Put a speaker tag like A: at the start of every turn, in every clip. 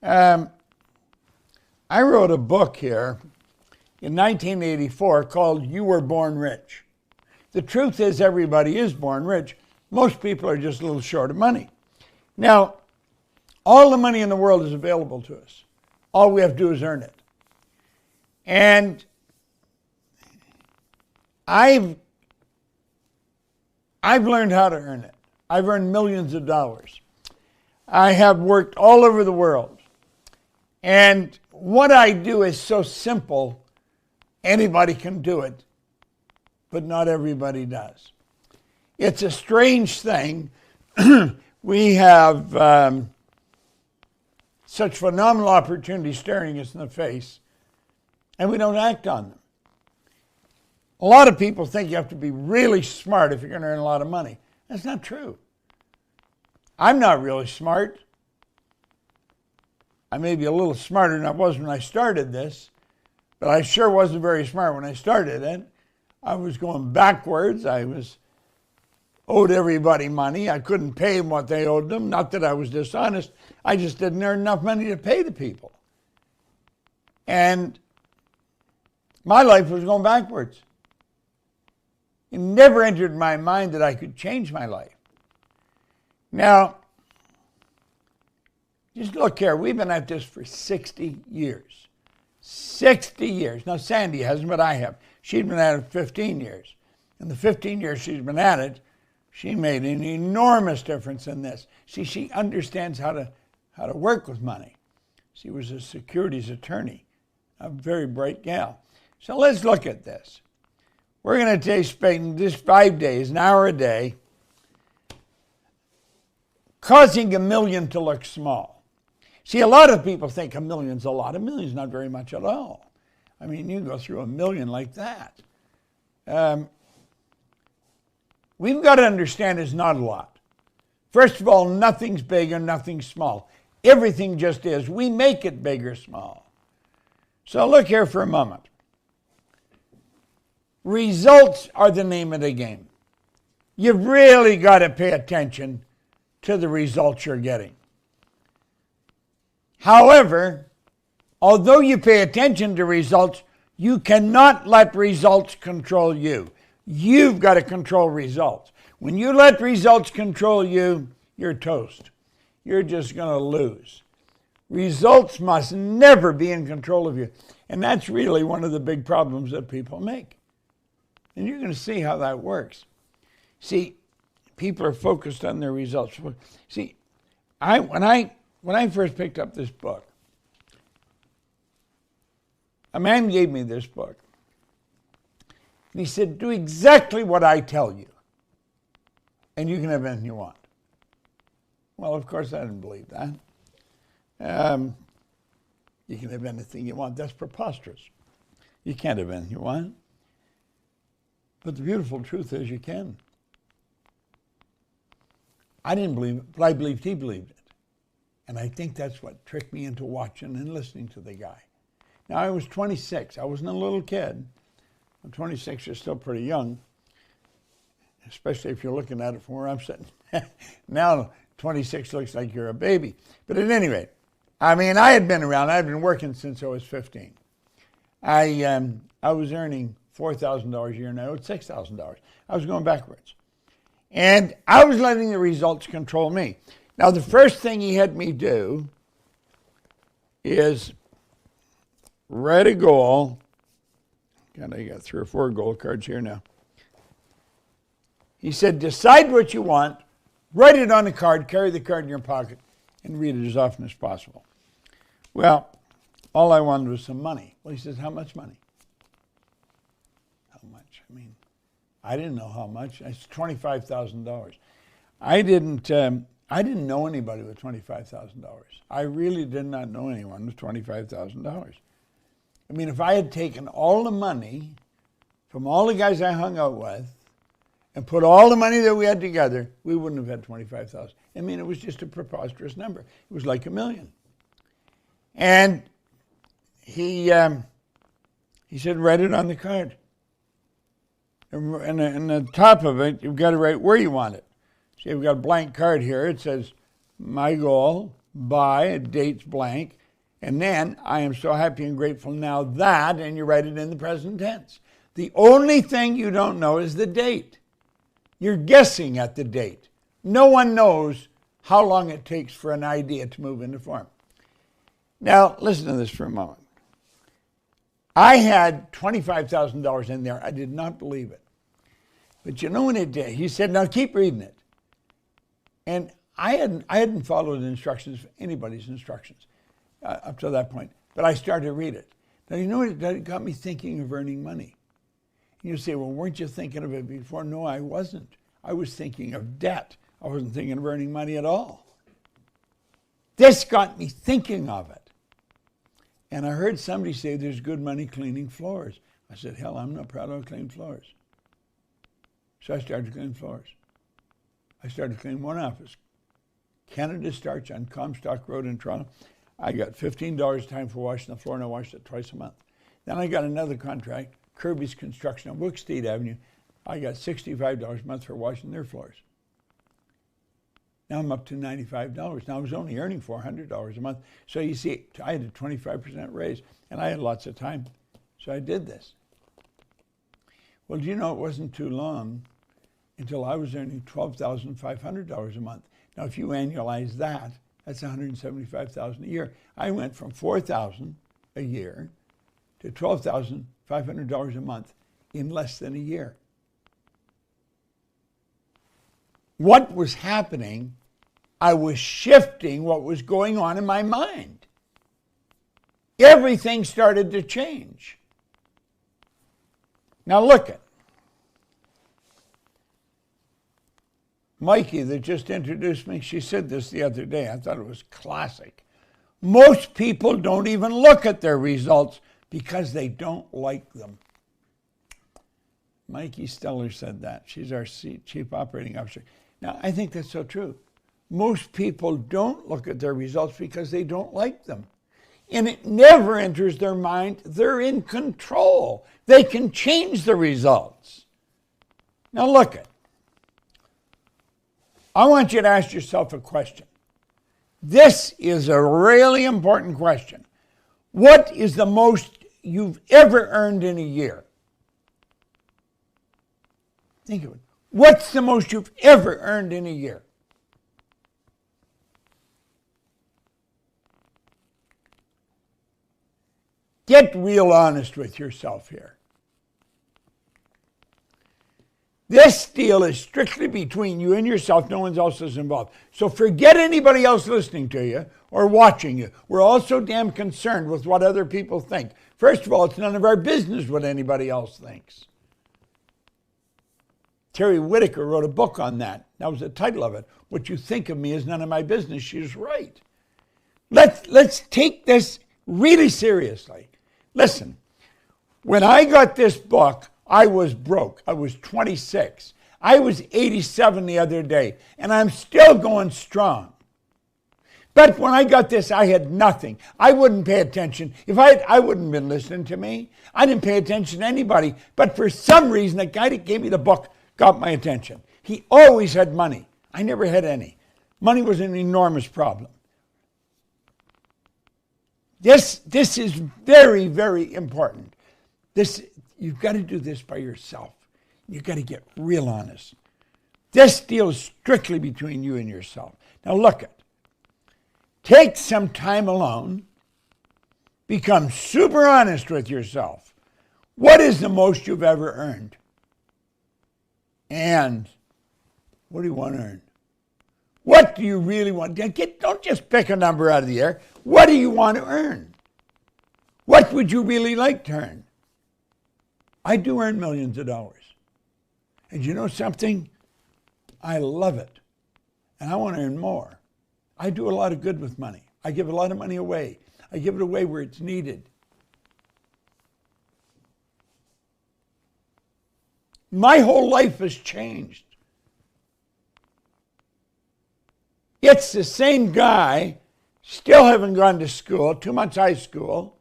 A: I wrote a book here in 1984 called You Were Born Rich. The truth is everybody is born rich. Most people are just a little short of money. Now, all the money in the world is available to us. All we have to do is earn it. And I've learned how to earn it. I've earned millions of dollars. I have worked all over the world. And what I do is so simple, anybody can do it, but not everybody does. It's a strange thing. We have such phenomenal opportunities staring us in the face, and we don't act on them. A lot of people think you have to be really smart if you're going to earn a lot of money. That's not true. I'm not really smart. I may be a little smarter than I was when I started this, but I sure wasn't very smart when I started it. I was going backwards. I owed everybody money. I couldn't pay them what they owed them. Not that I was dishonest. I just didn't earn enough money to pay the people. And my life was going backwards. It never entered my mind that I could change my life. Now, just look here. We've been at this for 60 years. 60 years. Now, Sandy hasn't, but I have. She's been at it 15 years. In the 15 years she's been at it, she made an enormous difference in this. See, she understands how to work with money. She was a securities attorney, a very bright gal. So let's look at this. We're going to spend this 5 days, an hour a day, causing $1 million to look small. See, a lot of people think $1 million's a lot. $1 million's not very much at all. I mean, you can go through $1 million like that. We've got to understand it's not a lot. First of all, nothing's big and nothing's small. Everything just is. We make it big or small. So look here for a moment. Results are the name of the game. You've really got to pay attention to the results you're getting. However, although you pay attention to results, you cannot let results control you. You've got to control results. When you let results control you, you're toast. You're just going to lose. Results must never be in control of you. And that's really one of the big problems that people make. And you're going to see how that works. See, people are focused on their results. See, when I first picked up this book, a man gave me this book. And he said, do exactly what I tell you, and you can have anything you want. Well, of course, I didn't believe that. You can have anything you want. That's preposterous. You can't have anything you want. But the beautiful truth is you can. I didn't believe it, but I believed he believed it. And I think that's what tricked me into watching and listening to the guy. Now, I was 26. I wasn't a little kid. At 26, you're still pretty young, especially if you're looking at it from where I'm sitting. Now, 26 looks like you're a baby. But at any rate, I mean, I had been around. I had been working since I was 15. I was earning $4,000 a year, and I owed $6,000. I was going backwards. And I was letting the results control me. Now, the first thing he had me do is write a goal. God, I got 3 or 4 goal cards here now. He said, decide what you want, write it on a card, carry the card in your pocket, and read it as often as possible. Well, all I wanted was some money. Well, he says, how much money? How much? I mean, I didn't know how much. It's $25,000. I didn't know anybody with $25,000. I really did not know anyone with $25,000. I mean, if I had taken all the money from all the guys I hung out with and put all the money that we had together, we wouldn't have had $25,000. I mean, it was just a preposterous number. It was like $1 million. And he said, write it on the card. And the top of it, you've got to write where you want it. See, we've got a blank card here. It says, my goal by, a date's blank, and then I am so happy and grateful now that, and you write it in the present tense. The only thing you don't know is the date. You're guessing at the date. No one knows how long it takes for an idea to move into form. Now, listen to this for a moment. I had $25,000 in there. I did not believe it. But you know what it did? He said, now keep reading it. And I hadn't followed the instructions, anybody's instructions, up to that point. But I started to read it. Now, you know what it did? It got me thinking of earning money. And you say, well, weren't you thinking of it before? No, I wasn't. I was thinking of debt. I wasn't thinking of earning money at all. This got me thinking of it. And I heard somebody say there's good money cleaning floors. I said, hell, I'm not proud of cleaning floors. So I started cleaning floors. I started cleaning one office, Canada Starch on Comstock Road in Toronto. I got $15 time for washing the floor, and I washed it twice a month. Then I got another contract, Kirby's Construction on Wilkstead Avenue. I got $65 a month for washing their floors. Now I'm up to $95. Now I was only earning $400 a month. So you see, I had a 25% raise, and I had lots of time. So I did this. Well, do you know, it wasn't too long until I was earning $12,500 a month. Now, if you annualize that, that's $175,000 a year. I went from $4,000 a year to $12,500 a month in less than a year. What was happening? I was shifting what was going on in my mind. Everything started to change. Now look at Mikey that just introduced me. She said this the other day. I thought it was classic. Most people don't even look at their results because they don't like them. Mikey Steller said that. She's our Chief Operating Officer. Now, I think that's so true. Most people don't look at their results because they don't like them. And it never enters their mind they're in control. They can change the results. Now look at. I want you to ask yourself a question. This is a really important question. What is the most you've ever earned in a year? Think of it. What's the most you've ever earned in a year? Get real honest with yourself here. This deal is strictly between you and yourself. No one else is involved. So forget anybody else listening to you or watching you. We're all so damn concerned with what other people think. First of all, it's none of our business what anybody else thinks. Terry Whitaker wrote a book on that. That was the title of it. What you think of me is none of my business. She's right. Let's take this really seriously. Listen, when I got this book, I was broke. I was 26. I was 87 the other day, and I'm still going strong. But when I got this, I had nothing. I wouldn't pay attention. If I wouldn't have been listening to me. I didn't pay attention to anybody. But for some reason, the guy that gave me the book got my attention. He always had money. I never had any. Money was an enormous problem. This is very, very important. You've got to do this by yourself. You've got to get real honest. This deal is strictly between you and yourself. Now look at. Take some time alone. Become super honest with yourself. What is the most you've ever earned? And what do you want to earn? What do you really want? Don't just pick a number out of the air. What do you want to earn? What would you really like to earn? I do earn millions of dollars. And you know something? I love it. And I want to earn more. I do a lot of good with money. I give a lot of money away. I give it away where it's needed. My whole life has changed. It's the same guy, still haven't gone to school, 2 months high school.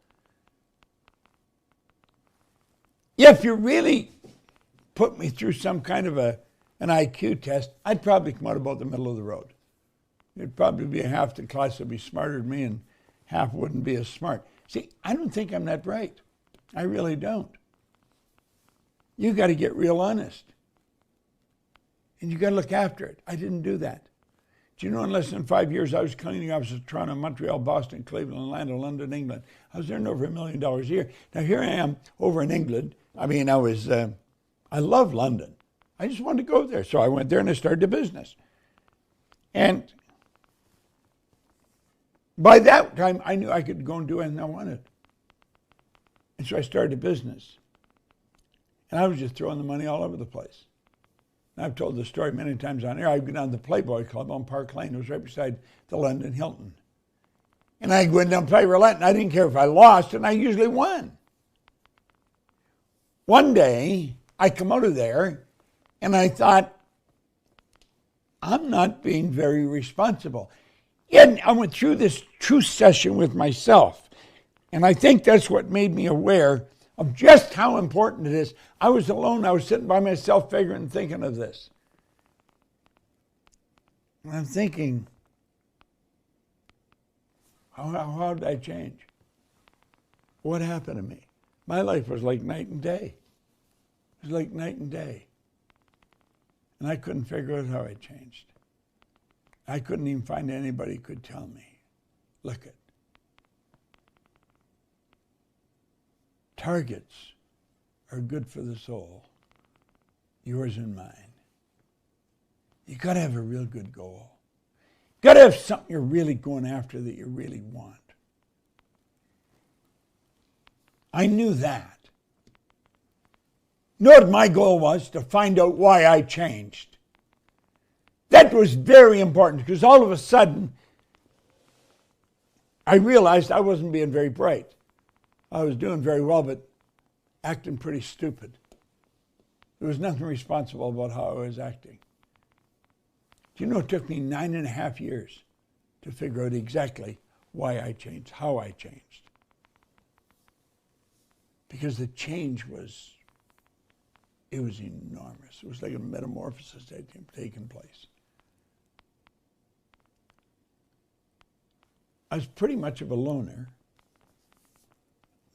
A: If you really put me through some kind of an IQ test, I'd probably come out about the middle of the road. It'd probably be half the class would be smarter than me and half wouldn't be as smart. See, I don't think I'm that bright. I really don't. You got to get real honest. And you got to look after it. I didn't do that. Do you know in less than 5 years I was cleaning offices in Toronto, Montreal, Boston, Cleveland, Atlanta, London, England. I was earning over $1 million a year. Now here I am over in England. I mean, I love London. I just wanted to go there. So I went there and I started a business. And by that time, I knew I could go and do anything I wanted. And so I started a business. And I was just throwing the money all over the place. And I've told the story many times on air. I'd go down to the Playboy Club on Park Lane. It was right beside the London Hilton. And I'd go in down and play roulette, and I didn't care if I lost, and I usually won. One day, I come out of there, and I thought, I'm not being very responsible. And I went through this truth session with myself, and I think that's what made me aware of just how important it is. I was alone. I was sitting by myself figuring and thinking of this. And I'm thinking, how did I change? What happened to me? My life was like night and day. It was like night and day. And I couldn't figure out how I changed. I couldn't even find anybody who could tell me. Look it. Targets are good for the soul, yours and mine. You got to have a real good goal. You got to have something you're really going after that you really want. I knew that. You know what my goal was? To find out why I changed. That was very important because all of a sudden I realized I wasn't being very bright. I was doing very well, but acting pretty stupid. There was nothing responsible about how I was acting. Do you know it took me 9.5 years to figure out exactly why I changed, how I changed? Because the change was enormous. It was like a metamorphosis that had taken place. I was pretty much of a loner.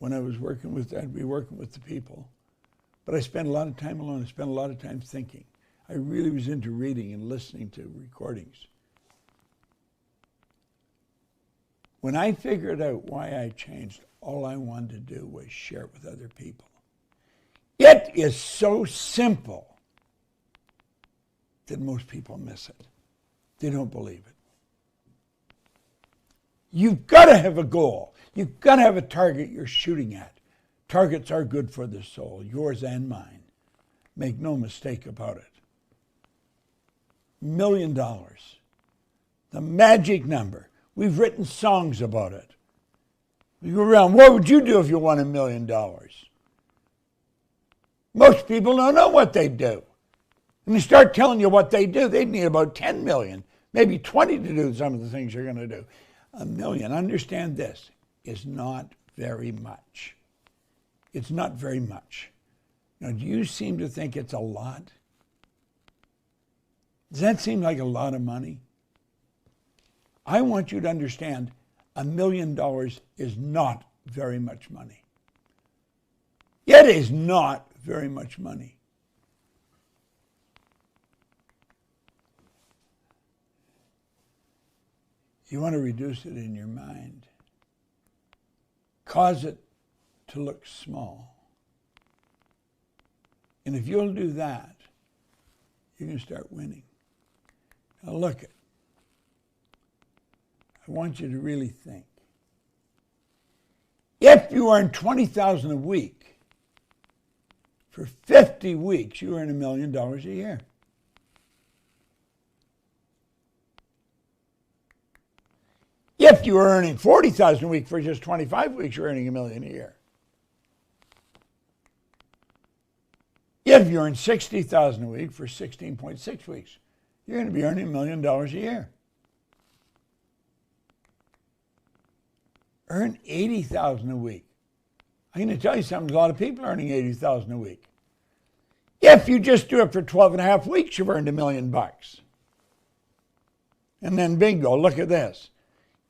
A: When I was working with, I'd be working with the people. But I spent a lot of time alone. I spent a lot of time thinking. I really was into reading and listening to recordings. When I figured out why I changed, all I wanted to do was share it with other people. It is so simple that most people miss it. They don't believe it. You've got to have a goal. You've got to have a target you're shooting at. Targets are good for the soul, yours and mine. Make no mistake about it. $1 million. The magic number. We've written songs about it. We go around, what would you do if you won $1 million? Most people don't know what they do. And they start telling you what they do, they'd need about 10 million, maybe 20 to do some of the things you're going to do. $1 million, understand this, is not very much. It's not very much. Now, do you seem to think it's a lot? Does that seem like a lot of money? I want you to understand $1 million is not very much money. It is not very much money. You want to reduce it in your mind. Cause it to look small. And if you'll do that, you can start winning. Now look it. I want you to really think. If you earn $20,000 a week, for 50 weeks, you earn $1 million a year. If you were earning $40,000 a week for just 25 weeks, you're earning $1 million a year. If you earn $60,000 a week for 16.6 weeks, you're going to be earning $1 million a year. Earn $80,000 a week. I'm going to tell you something, a lot of people are earning $80,000 a week. If you just do it for 12 and a half weeks, you've earned $1 million. And then bingo, look at this.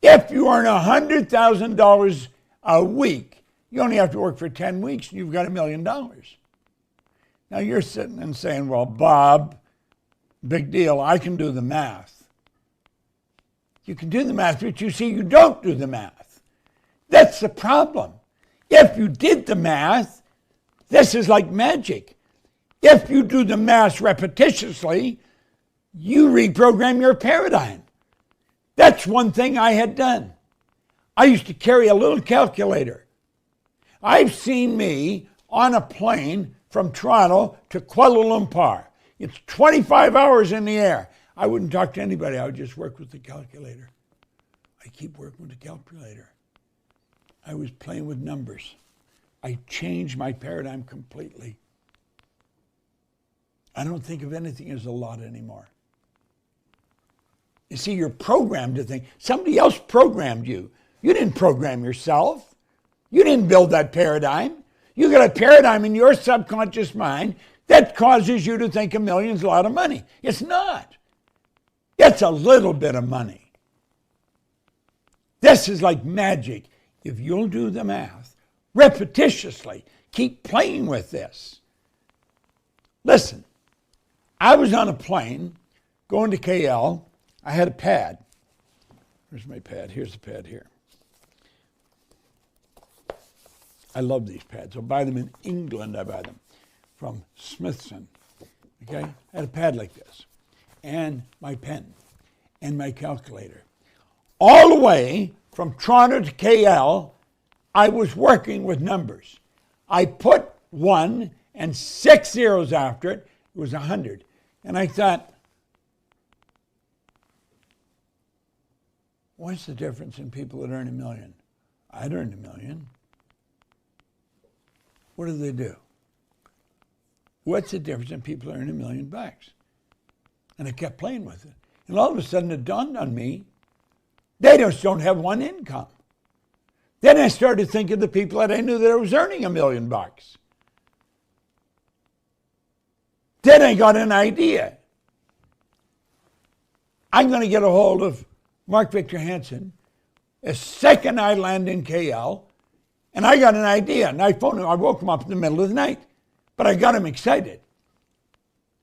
A: If you earn $100,000 a week, you only have to work for 10 weeks and you've got $1 million. Now you're sitting and saying, well, Bob, big deal, I can do the math. You can do the math, but you see, you don't do the math. That's the problem. If you did the math, this is like magic. If you do the math repetitiously, you reprogram your paradigm. That's one thing I had done. I used to carry a little calculator. I've seen me on a plane from Toronto to Kuala Lumpur. It's 25 hours in the air. I wouldn't talk to anybody. I would just work with the calculator. I keep working with the calculator. I was playing with numbers. I changed my paradigm completely. I don't think of anything as a lot anymore. You see, you're programmed to think. Somebody else programmed you. You didn't program yourself. You didn't build that paradigm. You got a paradigm in your subconscious mind that causes you to think $1 million's a lot of money. It's not. It's a little bit of money. This is like magic. If you'll do the math repetitiously, keep playing with this. Listen, I was on a plane going to KL. I had a pad. Where's my pad? Here's the pad here. I love these pads. I'll buy them in England. I buy them from Smithson. Okay? I had a pad like this, and my pen, and my calculator. All the way from Toronto to KL, I was working with numbers. I put 1 and 6 zeros after it. It was 100. And I thought, what's the difference in people that earn $1 million? I'd earned $1 million. What do they do? What's the difference in people that earn $1 million? And I kept playing with it. And all of a sudden it dawned on me, they just don't have one income. Then I started thinking of the people that I knew that I was earning $1 million. Then I got an idea. I'm going to get a hold of Mark Victor Hansen. The second I land in KL, and I got an idea, and I phoned him. I woke him up in the middle of the night, but I got him excited.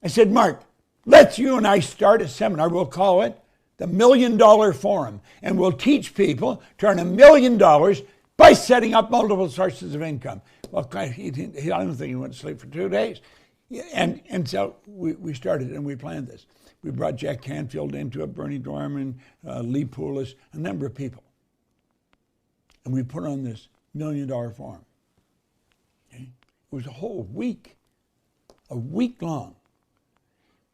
A: I said, Mark, let's you and I start a seminar. We'll call it the $1 Million Forum, and we'll teach people to earn $1 million by setting up multiple sources of income. Well, I don't think he went to sleep for 2 days. And so we started and we planned this. We brought Jack Canfield into it, Bernie Dorman, Lee Poulos, a number of people. And we put on this $1 Million Forum. Okay? It was a whole week, a week long.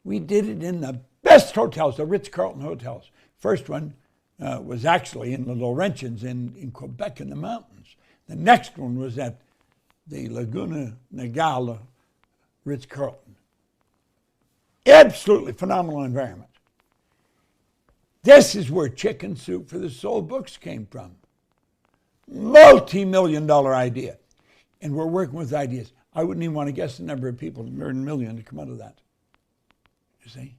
A: We did it in the best hotels, the Ritz-Carlton hotels. First one was actually in the Laurentians in Quebec in the mountains. The next one was at the Laguna Niguel Ritz-Carlton. Absolutely phenomenal environment. This is where Chicken Soup for the Soul books came from. Multi-million-dollar idea. And we're working with ideas. I wouldn't even want to guess the number of people who earned $1 million to come out of that. You see?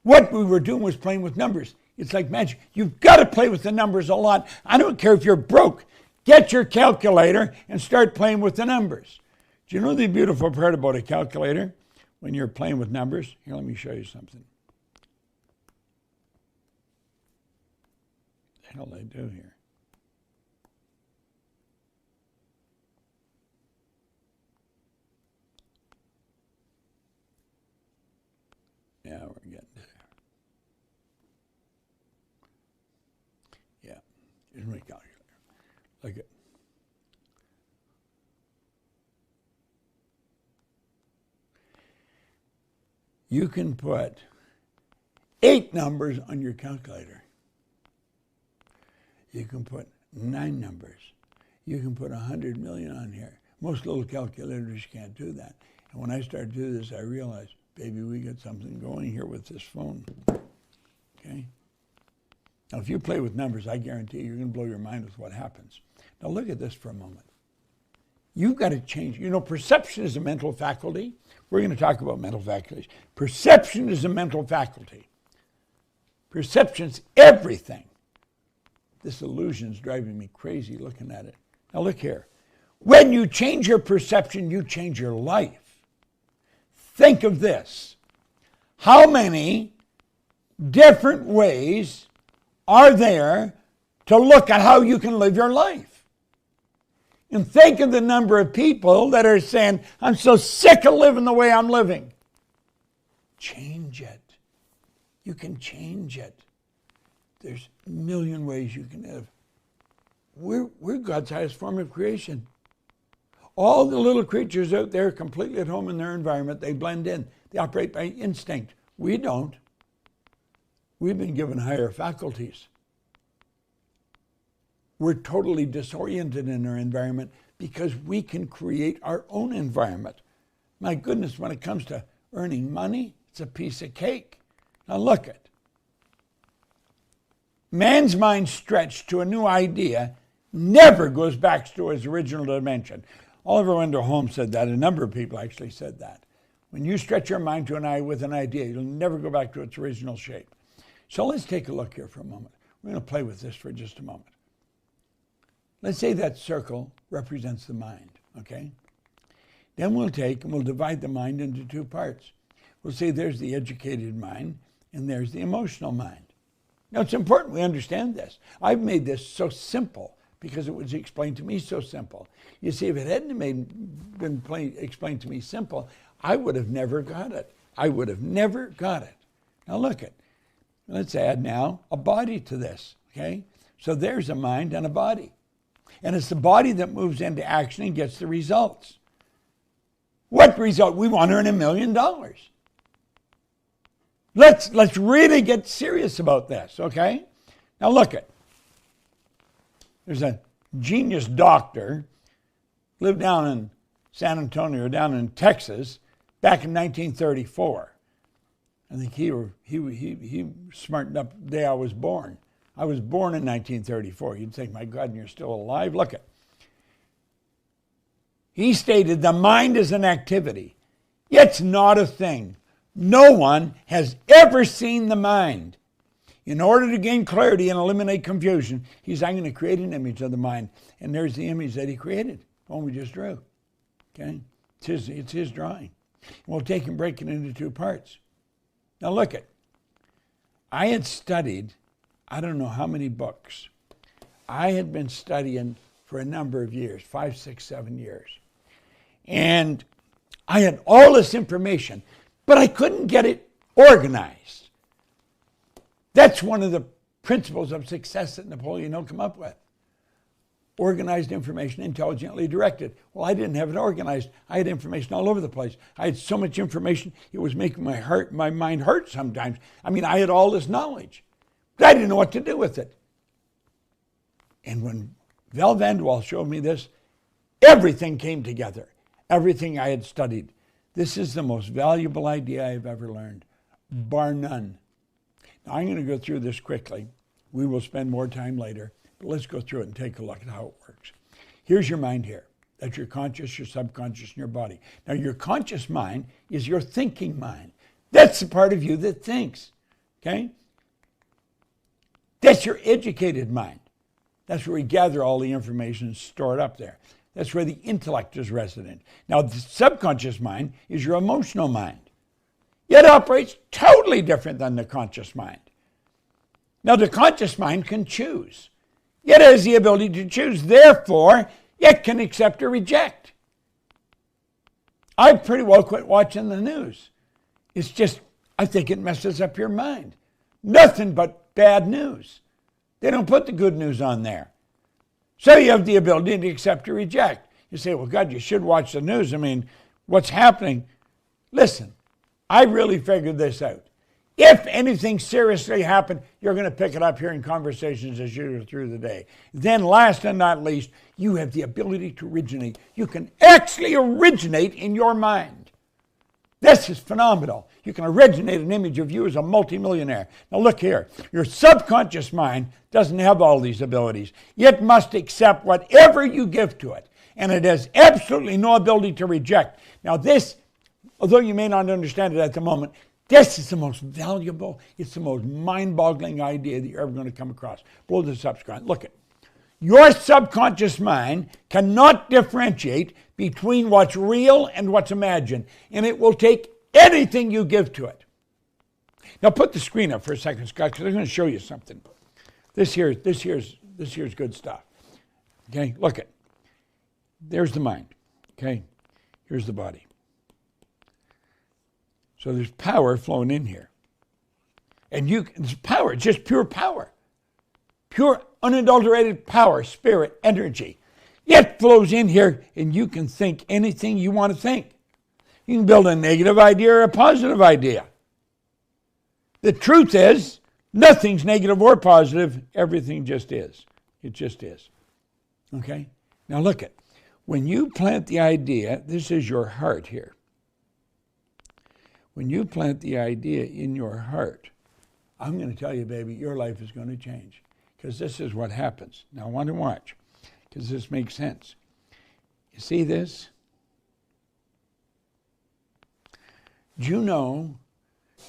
A: What we were doing was playing with numbers. It's like magic. You've got to play with the numbers a lot. I don't care if you're broke. Get your calculator and start playing with the numbers. Do you know the beautiful part about a calculator when you're playing with numbers? Here, let me show you something. What the hell did I do here? Yeah, we're getting there. Yeah, here's my calculator. Look at. You can put 8 numbers on your calculator. You can put 9 numbers. You can put 100 million on here. Most little calculators can't do that. And when I started to do this, I realized, baby, we got something going here with this phone. Okay? Now, if you play with numbers, I guarantee you're going to blow your mind with what happens. Now, look at this for a moment. You've got to change. You know, perception is a mental faculty. We're going to talk about mental faculties. Perception is a mental faculty. Perception's everything. This illusion's driving me crazy looking at it. Now look here. When you change your perception, you change your life. Think of this. How many different ways are there to look at how you can live your life? And think of the number of people that are saying, I'm so sick of living the way I'm living. Change it. You can change it. There's a million ways you can live. We're God's highest form of creation. All the little creatures out there are completely at home in their environment. They blend in. They operate by instinct. We don't. We've been given higher faculties. We're totally disoriented in our environment because we can create our own environment. My goodness, when it comes to earning money, it's a piece of cake. Now look at. Man's mind stretched to a new idea never goes back to its original dimension. Oliver Wendell Holmes said that. A number of people actually said that. When you stretch your mind to an eye with an idea, you'll never go back to its original shape. So let's take a look here for a moment. We're going to play with this for just a moment. Let's say that circle represents the mind, okay? Then we'll take and we'll divide the mind into two parts. We'll say there's the educated mind and there's the emotional mind. Now it's important we understand this. I've made this so simple because it was explained to me so simple. You see, if it hadn't been explained to me simple, I would have never got it. I would have never got it. Now look at, let's add now a body to this, okay? So there's a mind and a body. And it's the body that moves into action and gets the results. What result? We want to earn $1 million. Let's really get serious about this, okay? Now look at. There's a genius doctor, lived down in San Antonio, down in Texas, back in 1934. I think he smartened up the day I was born. I was born in 1934. You'd think, my God, and you're still alive? Look at. He stated, the mind is an activity. It's not a thing. No one has ever seen the mind. In order to gain clarity and eliminate confusion, he's I'm going to create an image of the mind. And there's the image that he created, the one we just drew. Okay? It's his drawing. We'll take and break it into two parts. Now look at. I had studied, I don't know how many books. I had been studying for a number of years, 5, 6, 7 years. And I had all this information, but I couldn't get it organized. That's one of the principles of success that Napoleon Hill came up with. Organized information, intelligently directed. Well, I didn't have it organized. I had information all over the place. I had so much information, it was making my mind hurt sometimes. I mean, I had all this knowledge, but I didn't know what to do with it. And when Val Vanderwall showed me this, everything came together. Everything I had studied. This is the most valuable idea I've ever learned, bar none. Now, I'm going to go through this quickly. We will spend more time later, but let's go through it and take a look at how it works. Here's your mind here. That's your conscious, your subconscious, and your body. Now, your conscious mind is your thinking mind. That's the part of you that thinks, okay? That's your educated mind. That's where we gather all the information and store it up there. That's where the intellect is resident. Now, the subconscious mind is your emotional mind. It operates totally different than the conscious mind. Now, the conscious mind can choose. It has the ability to choose. Therefore, it can accept or reject. I pretty well quit watching the news. It's just, I think it messes up your mind. Nothing but bad news. They don't put the good news on there. So you have the ability to accept or reject. You say, well, God, you should watch the news. I mean, what's happening? Listen, I really figured this out. If anything seriously happened, you're going to pick it up here in conversations as you go through the day. Then last and not least, you have the ability to originate. You can actually originate in your mind. This is phenomenal. You can originate an image of you as a multimillionaire. Now look here. Your subconscious mind doesn't have all these abilities. It must accept whatever you give to it. And it has absolutely no ability to reject. Now this, although you may not understand it at the moment, This is the most valuable, it's the most mind-boggling idea that you're ever going to come across. Blow this up, Scott. Look at your subconscious mind cannot differentiate between what's real and what's imagined, and it will take anything you give to it. Now put the screen up for a second, Scott, because I'm going to show you something. This here's good stuff. Okay, look it. There's the mind. Okay, here's the body. So there's power flowing in here. And it's power, it's just pure power. Pure, unadulterated power, spirit, energy. It flows in here, and you can think anything you want to think. You can build a negative idea or a positive idea. The truth is, nothing's negative or positive. Everything just is. It just is. Okay? Now look at, when you plant the idea, this is your heart here. When you plant the idea in your heart, I'm going to tell you, baby, your life is going to change. Because this is what happens. Now I want to watch, because this makes sense. You see this? Do you know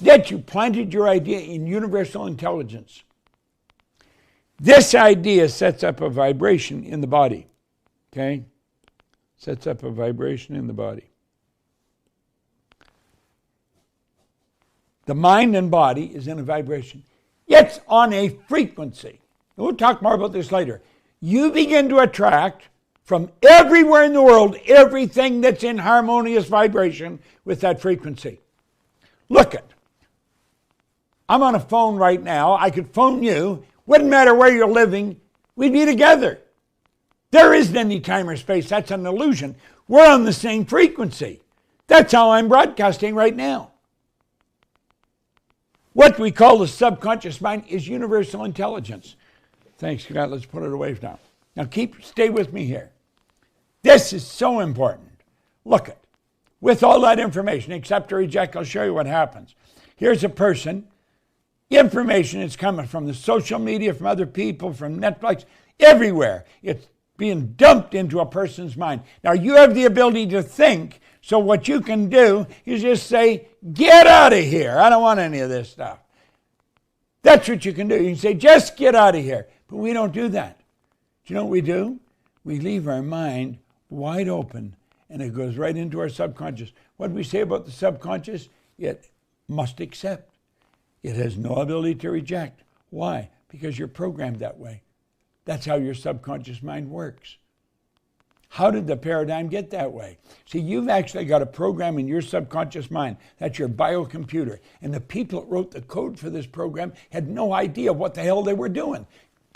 A: that you planted your idea in universal intelligence? This idea sets up a vibration in the body. Okay? Sets up a vibration in the body. The mind and body is in a vibration. It's on a frequency. We'll talk more about this later. You begin to attract from everywhere in the world everything that's in harmonious vibration with that frequency. Look it. I'm on a phone right now. I could phone you. Wouldn't matter where you're living. We'd be together. There isn't any time or space. That's an illusion. We're on the same frequency. That's how I'm broadcasting right now. What we call the subconscious mind is universal intelligence. Thanks, Scott. Let's put it away now. Now stay with me here. This is so important. Look it. With all that information, accept or reject, I'll show you what happens. Here's a person. Information is coming from the social media, from other people, from Netflix, everywhere. It's being dumped into a person's mind. Now, you have the ability to think, so what you can do is just say, get out of here. I don't want any of this stuff. That's what you can do. You can say, just get out of here. But we don't do that. Do you know what we do? We leave our mind wide open, and it goes right into our subconscious. What do we say about the subconscious? It must accept. It has no ability to reject. Why? Because you're programmed that way. That's how your subconscious mind works. How did the paradigm get that way? See, you've actually got a program in your subconscious mind. That's your biocomputer. And the people that wrote the code for this program had no idea what the hell they were doing.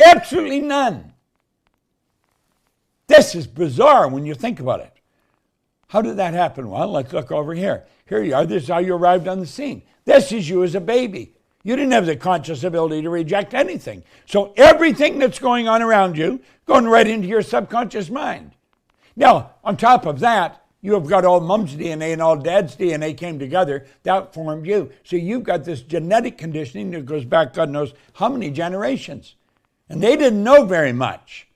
A: Absolutely none. This is bizarre when you think about it. How did that happen? Well, let's look over here. Here you are. This is how you arrived on the scene. This is you as a baby. You didn't have the conscious ability to reject anything. So everything that's going on around you, going right into your subconscious mind. Now, on top of that, you have got all mom's DNA and all dad's DNA came together. That formed you. So you've got this genetic conditioning that goes back God knows how many generations. And they didn't know very much.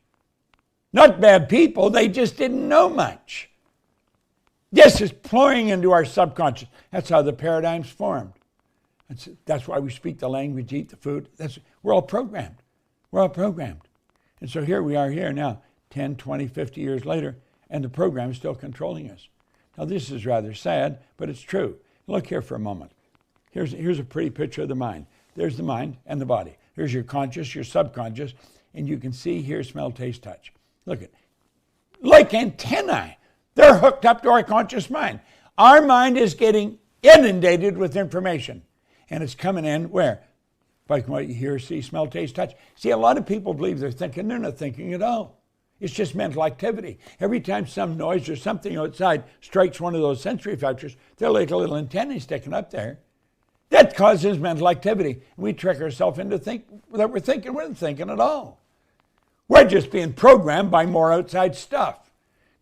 A: Not bad people, they just didn't know much. This is pouring into our subconscious. That's how the paradigm's formed. That's why we speak the language, eat the food. We're all programmed. We're all programmed. And so here we are here now, 10, 20, 50 years later, and the program is still controlling us. Now this is rather sad, but it's true. Look here for a moment. Here's a pretty picture of the mind. There's the mind and the body. Here's your conscious, your subconscious, and you can see, hear, smell, taste, touch. Look at, like antennae. They're hooked up to our conscious mind. Our mind is getting inundated with information. And it's coming in where? Like what you hear, see, smell, taste, touch. See, a lot of people believe they're thinking. They're not thinking at all. It's just mental activity. Every time some noise or something outside strikes one of those sensory factors, they're like a little antennae sticking up there. That causes mental activity. We trick ourselves into thinking that we're thinking. We're not thinking at all. We're just being programmed by more outside stuff.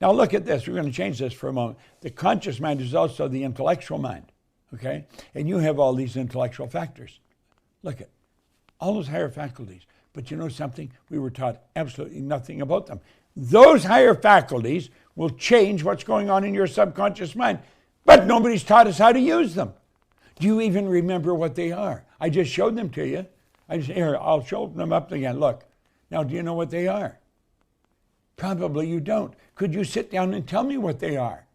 A: Now look at this. We're going to change this for a moment. The conscious mind is also the intellectual mind. Okay? And you have all these intellectual factors. Look at all those higher faculties. But you know something? We were taught absolutely nothing about them. Those higher faculties will change what's going on in your subconscious mind. But nobody's taught us how to use them. Do you even remember what they are? I just showed them to you. Here, I'll show them up again. Look. Now, do you know what they are? Probably you don't. Could you sit down and tell me what they are?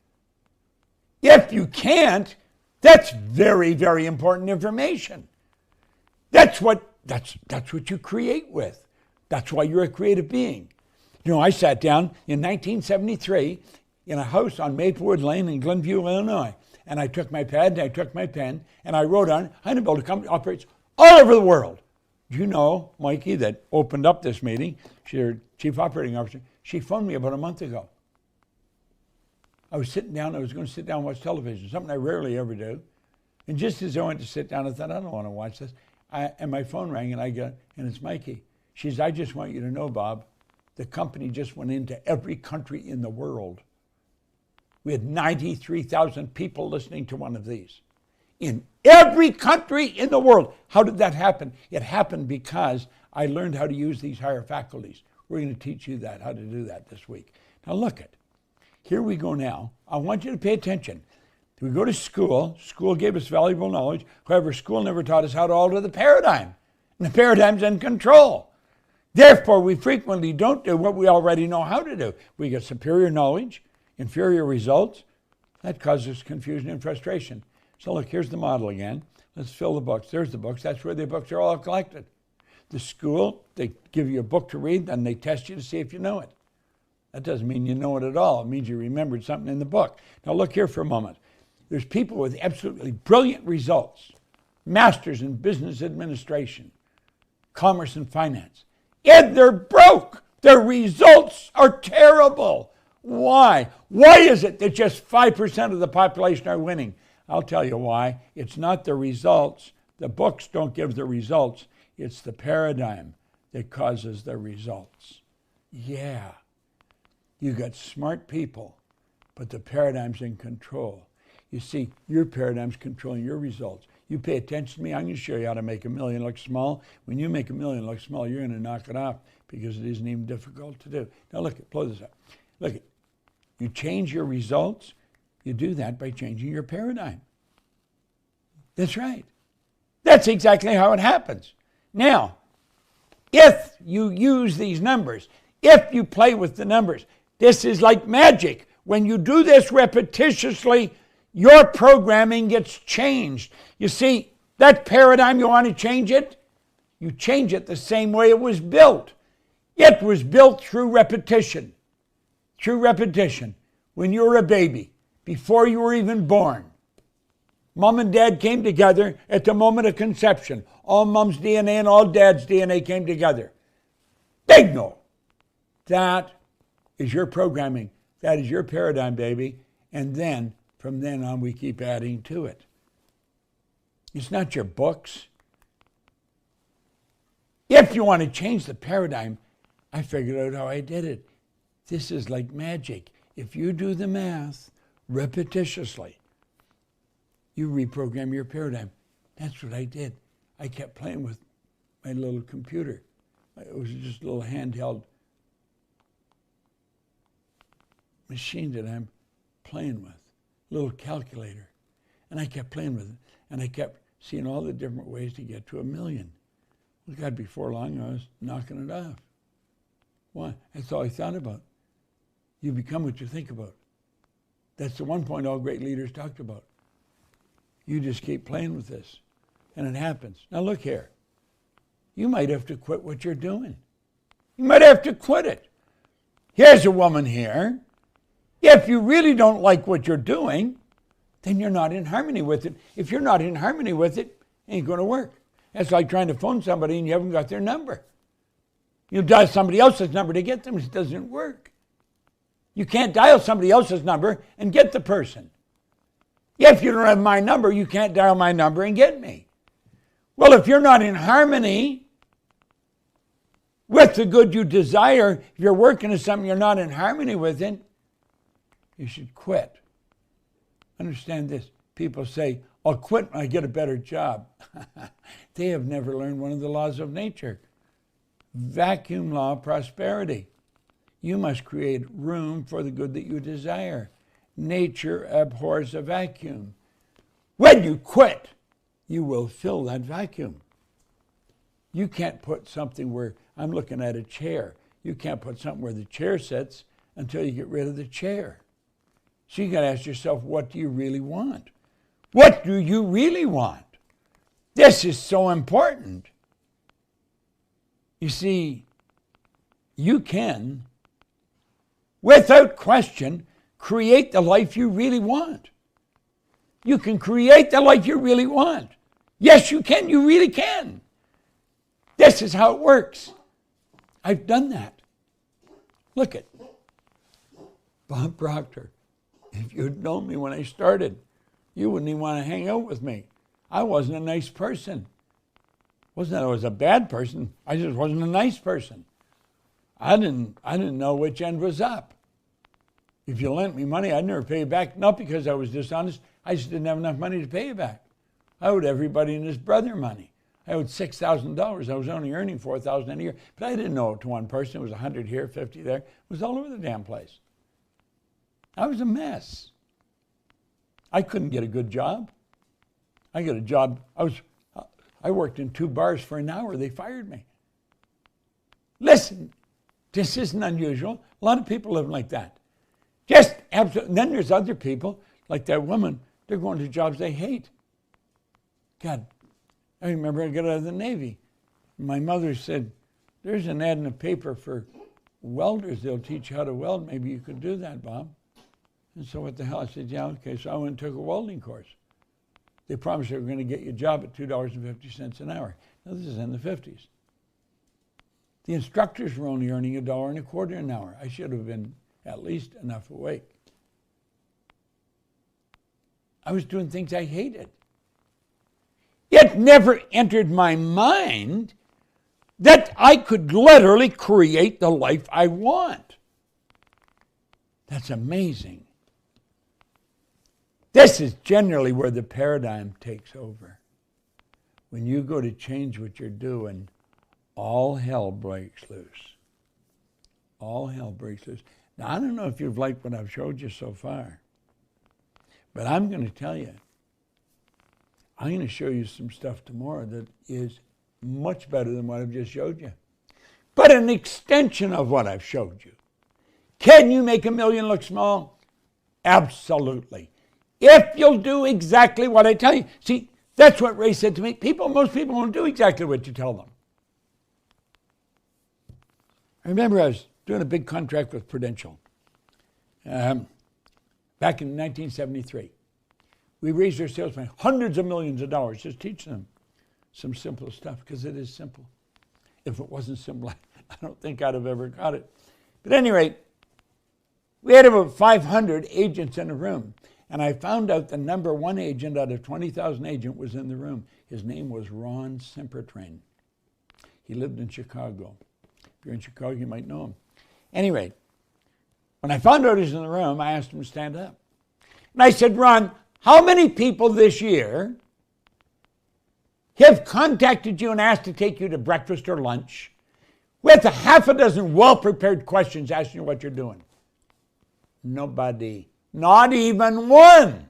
A: If you can't, that's very, very important information. That's what you create with. That's why you're a creative being. You know, I sat down in 1973 in a house on Maplewood Lane in Glenview, Illinois, and I took my pad and I took my pen and I wrote on it, I'm going to build a company that operates all over the world. Do you know, Mikey, that opened up this meeting, she's our chief operating officer, she phoned me about a month ago. I was sitting down, I was going to sit down and watch television, something I rarely ever do. And just as I went to sit down, I thought, I don't want to watch this. And my phone rang and and it's Mikey. She says, I just want you to know, Bob, the company just went into every country in the world. We had 93,000 people listening to one of these. In every country in the world. How did that happen? It happened because I learned how to use these higher faculties. We're going to teach you that, how to do that this week. Now look it. Here we go now. I want you to pay attention. We go to school. School gave us valuable knowledge. However, school never taught us how to alter the paradigm. And the paradigm's in control. Therefore, we frequently don't do what we already know how to do. We get superior knowledge, inferior results. That causes confusion and frustration. So look, here's the model again. Let's fill the books. There's the books. That's where the books are all collected. The school, they give you a book to read, and they test you to see if you know it. That doesn't mean you know it at all. It means you remembered something in the book. Now look here for a moment. There's people with absolutely brilliant results. Masters in business administration, commerce and finance. And they're broke. Their results are terrible. Why? Why is it that just 5% of the population are winning? I'll tell you why. It's not the results. The books don't give the results. It's the paradigm that causes the results. Yeah. You got smart people, but the paradigm's in control. You see, your paradigm's controlling your results. You pay attention to me, I'm going to show you how to make $1 million look small. When you make $1 million look small, you're going to knock it off because it isn't even difficult to do. Now look, blow this up. Look, you change your results. You do that by changing your paradigm. That's right. That's exactly how it happens. Now, if you use these numbers, if you play with the numbers, this is like magic. When you do this repetitiously, your programming gets changed. You see, that paradigm, you want to change it? You change it the same way it was built. It was built through repetition. Through repetition. When you were a baby, before you were even born, Mom and Dad came together at the moment of conception. All Mom's DNA and all Dad's DNA came together. Bingo! That is your programming. That is your paradigm, baby. And then, from then on, we keep adding to it. It's not your books. If you want to change the paradigm, I figured out how I did it. This is like magic. If you do the math repetitiously, you reprogram your paradigm. That's what I did. I kept playing with my little computer. It was just a little handheld machine that I'm playing with, a little calculator. And I kept playing with it. And I kept seeing all the different ways to get to $1 million. Well, God, before long, I was knocking it off. Why? That's all I thought about. You become what you think about. That's the one point all great leaders talked about. You just keep playing with this, and it happens. Now look here. You might have to quit what you're doing. You might have to quit it. Here's a woman here. If you really don't like what you're doing, then you're not in harmony with it. If you're not in harmony with it, it ain't going to work. That's like trying to phone somebody and you haven't got their number. You dial somebody else's number to get them. It doesn't work. You can't dial somebody else's number and get the person. If you don't have my number, you can't dial my number and get me. Well, if you're not in harmony with the good you desire, if you're working at something you're not in harmony with it, you should quit. Understand this. People say, I'll quit when I get a better job. They have never learned one of the laws of nature. Vacuum law of prosperity. You must create room for the good that you desire. Nature abhors a vacuum. When you quit, you will fill that vacuum. You can't put something where, I'm looking at a chair. You can't put something where the chair sits until you get rid of the chair. So you got to ask yourself, what do you really want? What do you really want? This is so important. You see, you can, without question, create the life you really want. You can create the life you really want. Yes, you can. You really can. This is how it works. I've done that. Look at Bob Proctor. If you'd known me when I started, you wouldn't even want to hang out with me. I wasn't a nice person. Wasn't that I was a bad person. I just wasn't a nice person. I didn't know which end was up. If you lent me money, I'd never pay you back. Not because I was dishonest. I just didn't have enough money to pay you back. I owed everybody and his brother money. I owed $6,000. I was only earning $4,000 a year. But I didn't owe it to one person. It was 100 here, 50 there. It was all over the damn place. I was a mess. I couldn't get a good job. I got a job. I worked in 2 bars for an hour. They fired me. Listen, this isn't unusual. A lot of people live like that. Just absolutely. And then there's other people, like that woman, they're going to jobs they hate. God, I remember I got out of the Navy. My mother said, there's an ad in the paper for welders. They'll teach you how to weld. Maybe you could do that, Bob. And so what the hell? I said, yeah, okay. So I went and took a welding course. They promised they were going to get you a job at $2.50 an hour. Now, this is in the 50s. The instructors were only earning $1.25 an hour. I should have been at least enough awake. I was doing things I hated. It never entered my mind that I could literally create the life I want. That's amazing. This is generally where the paradigm takes over. When you go to change what you're doing, all hell breaks loose. All hell breaks loose. Now, I don't know if you've liked what I've showed you so far, but I'm going to tell you, I'm going to show you some stuff tomorrow that is much better than what I've just showed you, but an extension of what I've showed you. Can you make $1 million look small? Absolutely. If you'll do exactly what I tell you. See, that's what Ray said to me. Most people won't do exactly what you tell them. I remember I was doing a big contract with Prudential back in 1973. We raised their sales by hundreds of millions of dollars just teaching them some simple stuff, because it is simple. If it wasn't simple, I don't think I'd have ever got it. But at any rate, we had about 500 agents in a room, and I found out the number 1 agent out of 20,000 agents was in the room. His name was Ron Simpertrain. He lived in Chicago. If you're in Chicago, you might know him. Anyway, when I found out he was in the room, I asked him to stand up. And I said, Ron, how many people this year have contacted you and asked to take you to breakfast or lunch with a half a dozen well-prepared questions asking you what you're doing? Nobody. Not even one.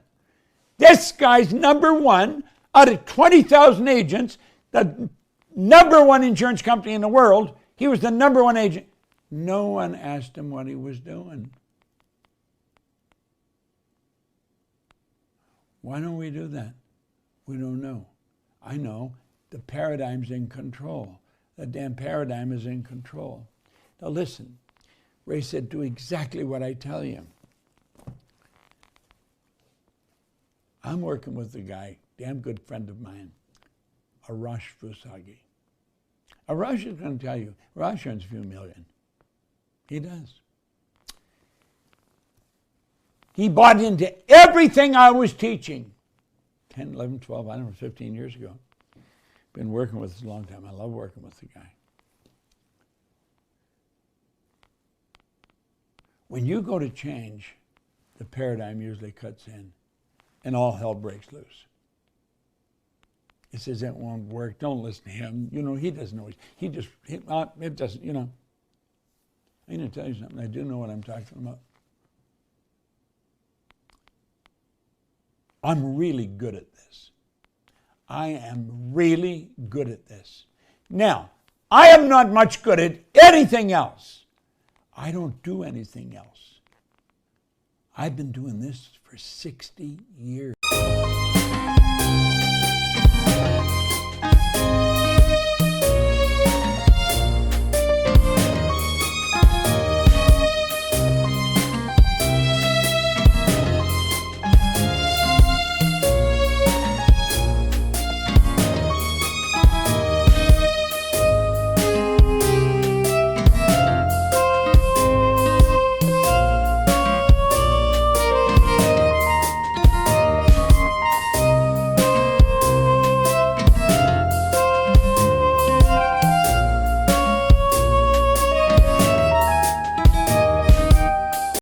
A: This guy's number 1 out of 20,000 agents, the number 1 insurance company in the world. He was the number 1 agent. No one asked him what he was doing. Why don't we do that? We don't know. I know. The paradigm's in control. The damn paradigm is in control. Now listen, Ray said, do exactly what I tell you. I'm working with a guy, damn good friend of mine, Arash Fusagi. Arash is going to tell you, Arash earns a few million. He does. He bought into everything I was teaching 10, 11, 12, I don't know, 15 years ago. Been working with this a long time. I love working with the guy. When you go to change, the paradigm usually cuts in and all hell breaks loose. He says, that won't work. Don't listen to him. You know, he doesn't know. It doesn't, you know. I'm going to tell you something. I do know what I'm talking about. I'm really good at this. I am really good at this. Now, I am not much good at anything else. I don't do anything else. I've been doing this for 60 years.